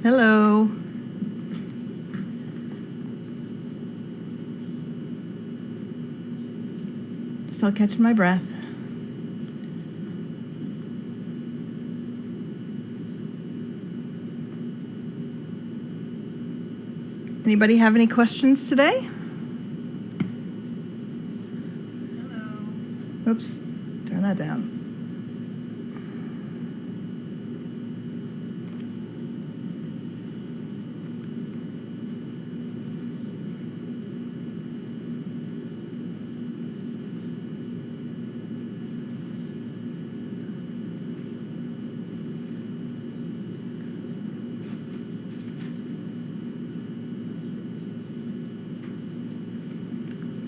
Hello. Still catching my breath. Anybody have any questions today? Hello. Oops, turn that down.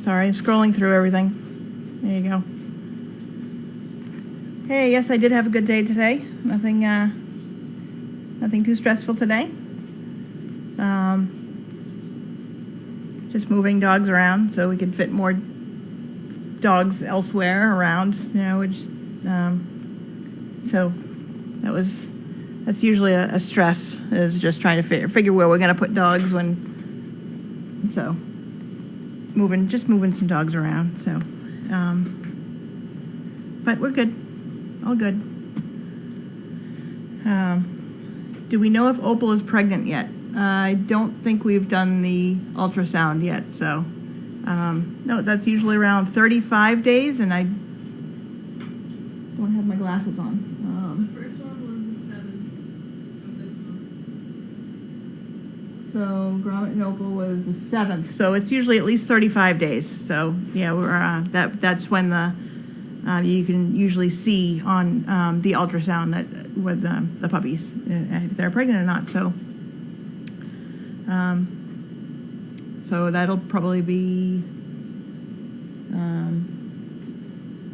Sorry, I'm scrolling through everything. There you go. Hey, yes, I did have a good day today. Nothing too stressful today. Just moving dogs around so we could fit more dogs elsewhere around. You know, so that's usually a stress, is just trying to figure where we're going to put dogs so. Moving some dogs around, so, but we're good, all good. Do we know if Opal is pregnant yet? I don't think we've done the ultrasound yet, so, no, that's usually around 35 days, and I don't have my glasses on. The first one was the 7th of this month. So Gromit and Opal was the 7th, so it's usually at least 35 days. So yeah, we're that's when you can usually see on the ultrasound that with the puppies if they're pregnant or not. So that'll probably be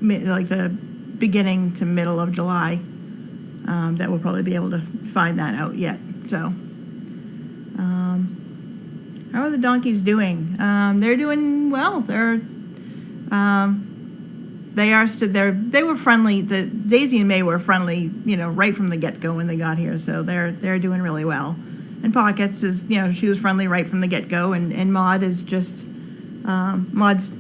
like the beginning to middle of July. That we'll probably be able to find that out yet. So. How are the donkeys doing? They're doing well. They were friendly. Daisy and May were friendly, right from the get-go when they got here. So they're doing really well. And Pockets is, she was friendly right from the get-go. And Maud is just, Maud's,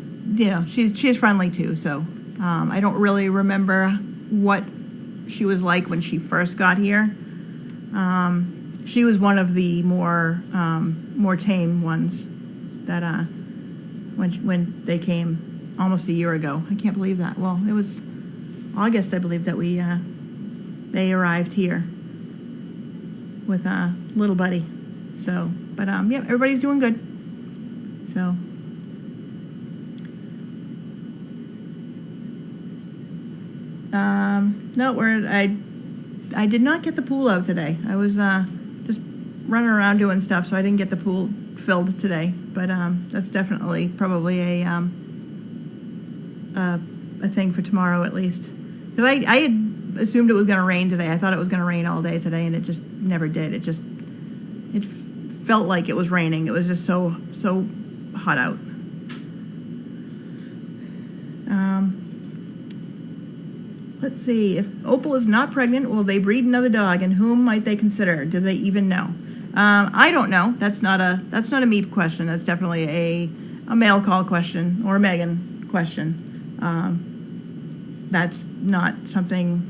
she's friendly too. So I don't really remember what she was like when she first got here. She was one of the more tame ones that when they came almost a year ago. I can't believe that. Well, it was August, I believe, that they arrived here with little Buddy. So, but yeah, everybody's doing good. So. No, I did not get the pool out today. I was just running around doing stuff, so I didn't get the pool filled today. But that's definitely probably a thing for tomorrow at least. Because I had assumed it was going to rain today. I thought it was going to rain all day today, and it just never did. It felt like it was raining. It was just so hot out. Let's see, if Opal is not pregnant, will they breed another dog, and whom might they consider? Do they even know? I don't know. That's not a me question. That's definitely a mail call question or a Megan question. That's not something,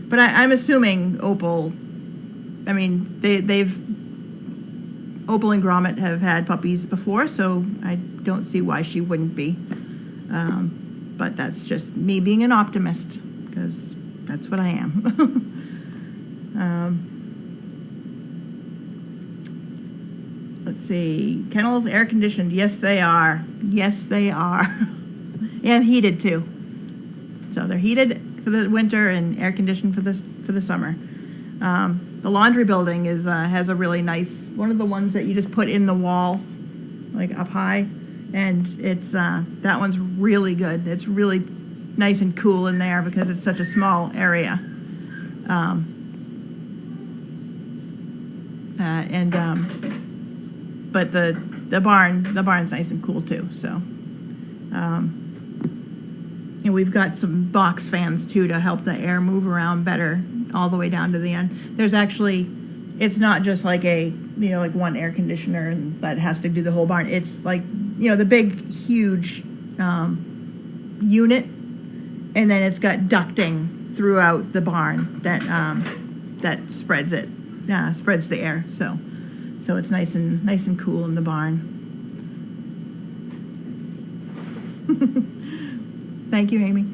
but I'm assuming Opal. I mean, Opal and Gromit have had puppies before, so I don't see why she wouldn't be. But that's just me being an optimist, because that's what I am. Let's see. Kennels air conditioned. Yes, they are. Yes, they are. And heated too. So they're heated for the winter and air conditioned for the summer. The laundry building has a really nice, one of the ones that you just put in the wall, like up high, and it's that one's really good. It's really nice and cool in there because it's such a small area. But the barn's nice and cool too. So, and we've got some box fans too to help the air move around better all the way down to the end. There's actually it's not just like like one air conditioner and that has to do the whole barn. It's like, the big, huge unit, and then it's got ducting throughout the barn that spreads the air. So it's nice and cool in the barn. Thank you, Amy.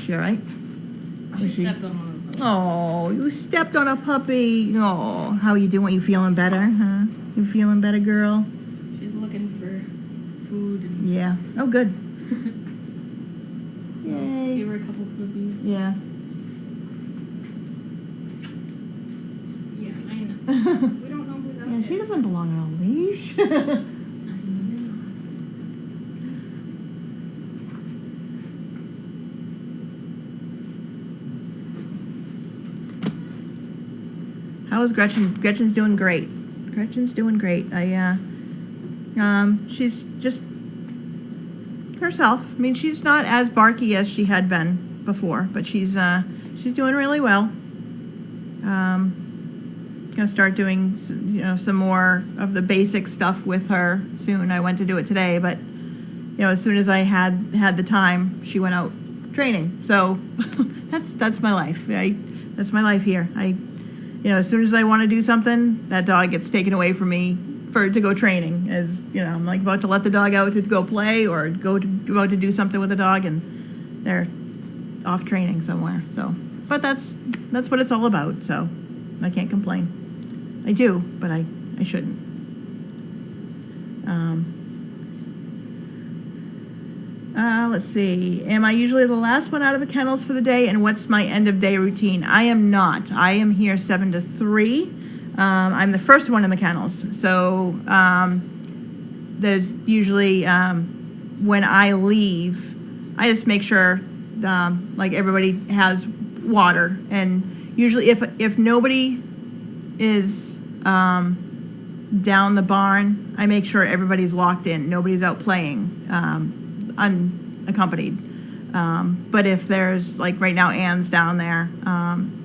She all right? She stepped on one of them. Oh, you stepped on a puppy. Oh, how you doing? You feeling better, huh? You feeling better, girl? She's looking for food. And Yeah. Oh, good. Yay. Gave her a couple puppies. Yeah. Yeah, I know. We don't know who's out Yeah, there. she doesn't belong on a leash. I know. How is Gretchen? Gretchen's doing great. Gretchen's doing great. She's just herself. I mean, she's not as barky as she had been before, but she's doing really well. Gonna start doing some more of the basic stuff with her soon. I went to do it today, but as soon as I had the time, she went out training. So that's my life. That's my life here. As soon as I want to do something, that dog gets taken away from me to go training. As I'm like about to let the dog out to go play or about to do something with the dog, and they're off training somewhere. So, but that's what it's all about. So, I can't complain. I do, but I shouldn't. Let's see. Am I usually the last one out of the kennels for the day? And what's my end of day routine? I am not. I am here 7 to 3. I'm the first one in the kennels. So there's usually, when I leave, I just make sure like everybody has water. And usually if nobody is down the barn, I make sure everybody's locked in. Nobody's out playing. Unaccompanied. But if there's, like right now, Anne's down there,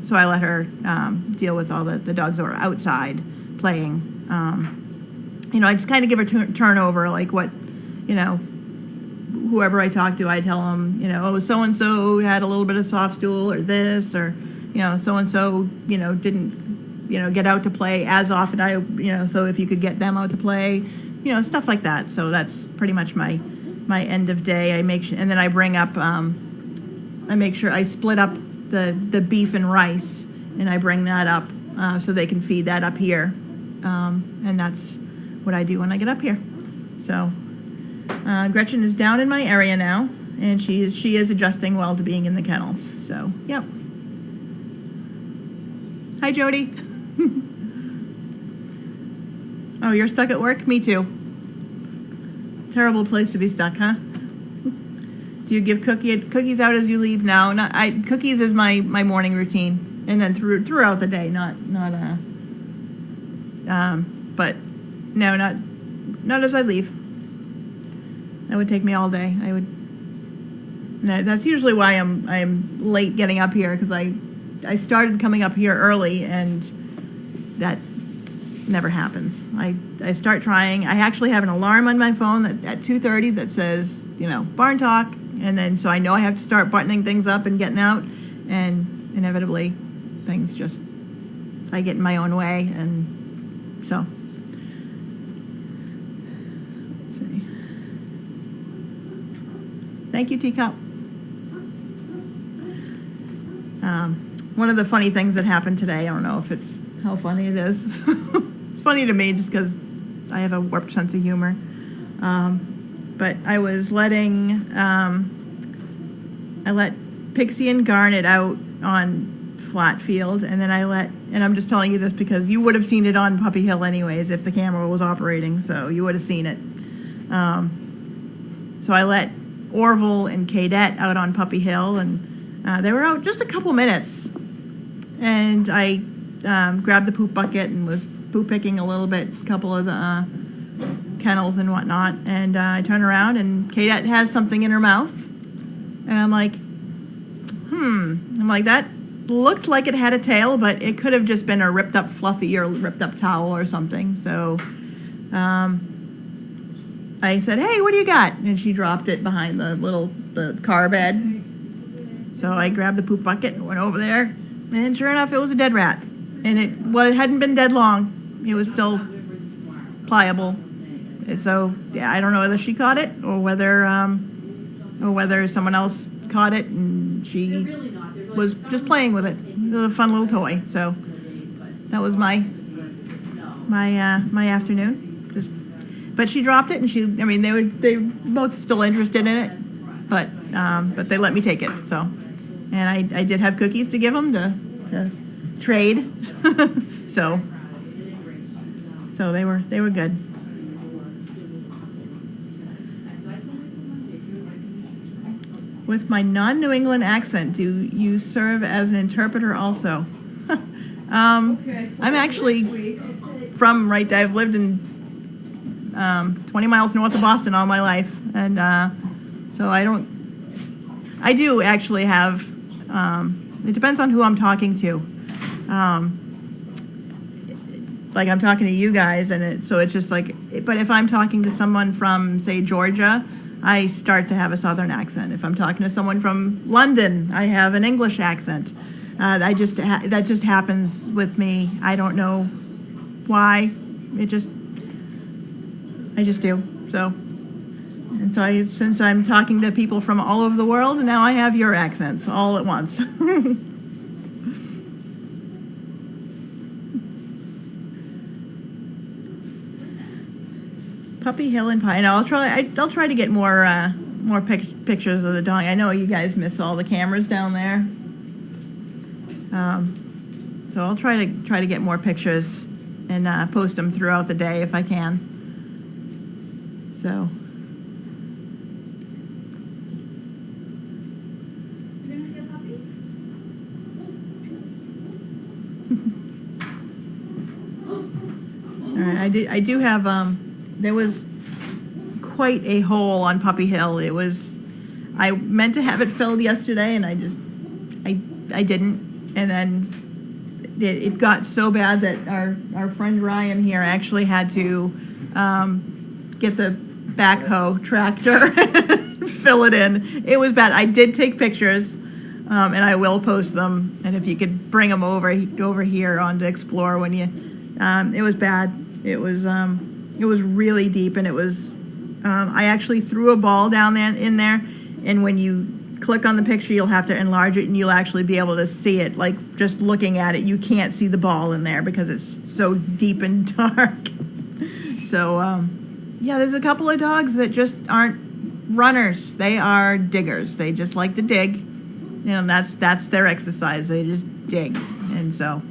so I let her deal with all the dogs that are outside playing. I just kind of give her turnover, like what, whoever I talk to, I tell them, oh, so-and-so had a little bit of soft stool or this, or, so-and-so, didn't, get out to play as often. So if you could get them out to play, stuff like that. So that's pretty much my end of day. I make sure, and then I bring up, I make sure I split up the beef and rice, and I bring that up so they can feed that up here, and that's what I do when I get up here. So Gretchen is down in my area now, and she is adjusting well to being in the kennels. So yep. Hi, Jody. Oh, you're stuck at work? Me too. Terrible place to be stuck, huh? Do you give cookies out as you leave? No, cookies is my morning routine, and then throughout the day, but no, not as I leave. That would take me all day. That's usually why I'm late getting up here, because I started coming up here early, and that never happens. I start trying. I actually have an alarm on my phone at 2:30 that says, barn talk, and then so I know I have to start buttoning things up and getting out, and inevitably things I get in my own way, and so. Let's see. Thank you, Teacup. One of the funny things that happened today, I don't know how funny it is. It's funny to me just because I have a warped sense of humor. But I was I let Pixie and Garnet out on flat field, and then and I'm just telling you this because you would have seen it on Puppy Hill anyways if the camera was operating, so you would have seen it. So I let Orville and Cadette out on Puppy Hill, and they were out just a couple minutes. And I grabbed the poop bucket and was poop picking a little bit, a couple of the kennels and whatnot, and I turn around and Cadette has something in her mouth, and I'm like, I'm like, that looked like it had a tail, but it could have just been a ripped up fluffy or ripped up towel or something. So I said, hey, what do you got? And she dropped it behind the car bed. So I grabbed the poop bucket and went over there, and sure enough, it was a dead rat. And it hadn't been dead long. It was still pliable. And so, yeah, I don't know whether she caught it or whether someone else caught it and she was just playing with it. It was a fun little toy. So that was my afternoon. But she dropped it, and they were both still interested in it, but they let me take it. So, and I did have cookies to give them to trade. so they were good. With my non-New England accent, do you serve as an interpreter also? I'm actually from I've lived in 20 miles north of Boston all my life, and so I do actually have, it depends on who I'm talking to. Like I'm talking to you guys, and so it's just like, but if I'm talking to someone from, say, Georgia, I start to have a southern accent. If I'm talking to someone from London, I have an English accent. That just happens with me. I don't know why. I just do. So, and so since I'm talking to people from all over the world, now I have your accents all at once. Puppy Hill and Pine. I'll try to get more pictures of the dog. I know you guys miss all the cameras down there. So I'll try to get more pictures and post them throughout the day if I can. So. You're gonna get puppies? All right, I do have there was quite a hole on Puppy Hill. I meant to have it filled yesterday, and I didn't, and then it got so bad that our friend Ryan here actually had to get the backhoe tractor fill it in. It was bad. I did take pictures, and I will post them, and if you could bring them over here on to Explore when you, it was bad. It was really deep, and it was, I actually threw a ball down there in there, and when you click on the picture, you'll have to enlarge it, and you'll actually be able to see it. Like, just looking at it, you can't see the ball in there because it's so deep and dark. So, yeah, there's a couple of dogs that just aren't runners. They are diggers. They just like to dig. You know, that's their exercise. They just dig. And so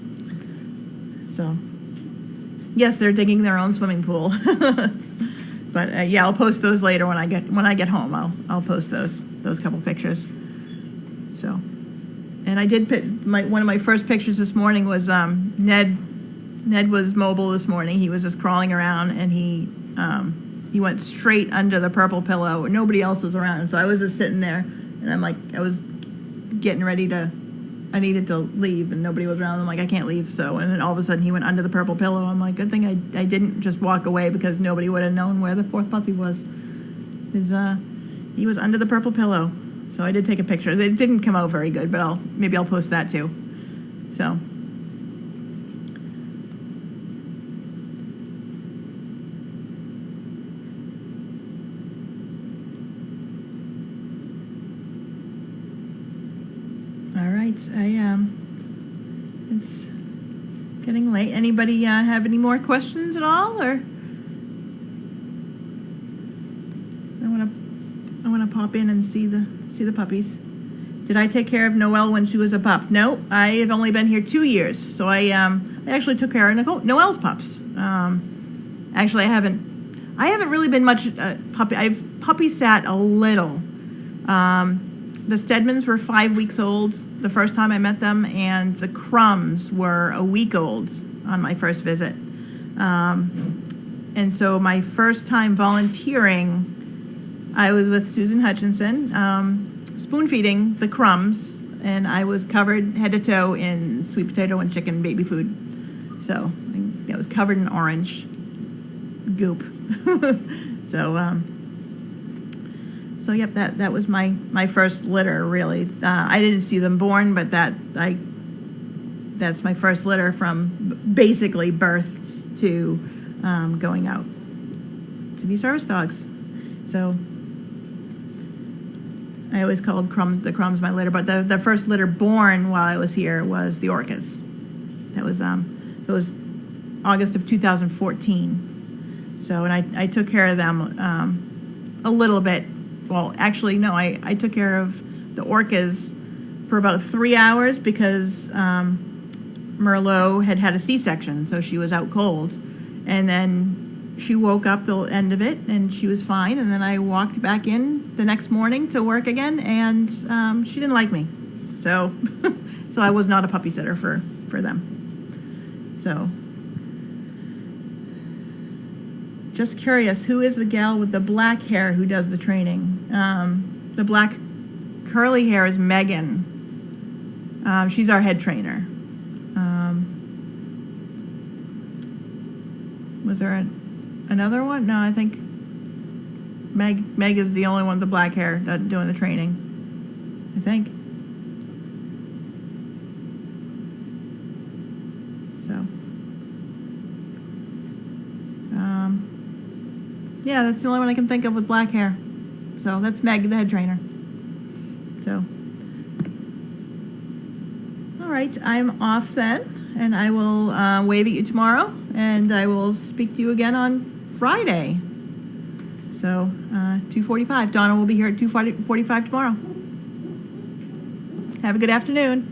yes, they're digging their own swimming pool. But yeah, I'll post those later when I get home. I'll post those couple pictures. So, and I did one of my first pictures this morning was Ned. Ned was mobile this morning. He was just crawling around, and he went straight under the purple pillow. Nobody else was around, so I was just sitting there, and I'm like, I was getting ready to. I needed to leave, and nobody was around. I'm like, I can't leave. So, and then all of a sudden he went under the purple pillow. I'm like, good thing I didn't just walk away, because nobody would have known where the fourth puppy was. He was under the purple pillow. So I did take a picture. It didn't come out very good, but maybe I'll post that too. So. All right, it's getting late. Anybody have any more questions at all, or? I want to pop in and see the puppies. Did I take care of Noelle when she was a pup? No, I have only been here 2 years, so I actually took care of Noelle's pups. Actually, I haven't really been much puppy. I've puppy sat a little. The Stedmans were 5 weeks old the first time I met them, and the Crumbs were a week old on my first visit. And so my first time volunteering, I was with Susan Hutchinson, spoon feeding the Crumbs and I was covered head to toe in sweet potato and chicken baby food. So it was covered in orange goop. So yep, that was my first litter, really. I didn't see them born, but that's my first litter from basically birth to going out to be service dogs. So I always called the Crumbs my litter, but the first litter born while I was here was the Orcas. That was so it was August of 2014. So, and I took care of them a little bit. Well, actually, no, I took care of the Orcas for about 3 hours because Merlot had a C-section, so she was out cold. And then she woke up the end of it, and she was fine. And then I walked back in the next morning to work again, and she didn't like me. So, so I was not a puppy sitter for them. So, just curious, who is the gal with the black hair who does the training? The black curly hair is Megan. She's our head trainer. Was there another one? No, I think Meg is the only one with the black hair doing the training, I think. So, yeah, that's the only one I can think of with black hair. So that's Meg, the head trainer. So, all right, I'm off then, and I will wave at you tomorrow, and I will speak to you again on Friday. So 2:45. Donna will be here at 2:45 tomorrow. Have a good afternoon.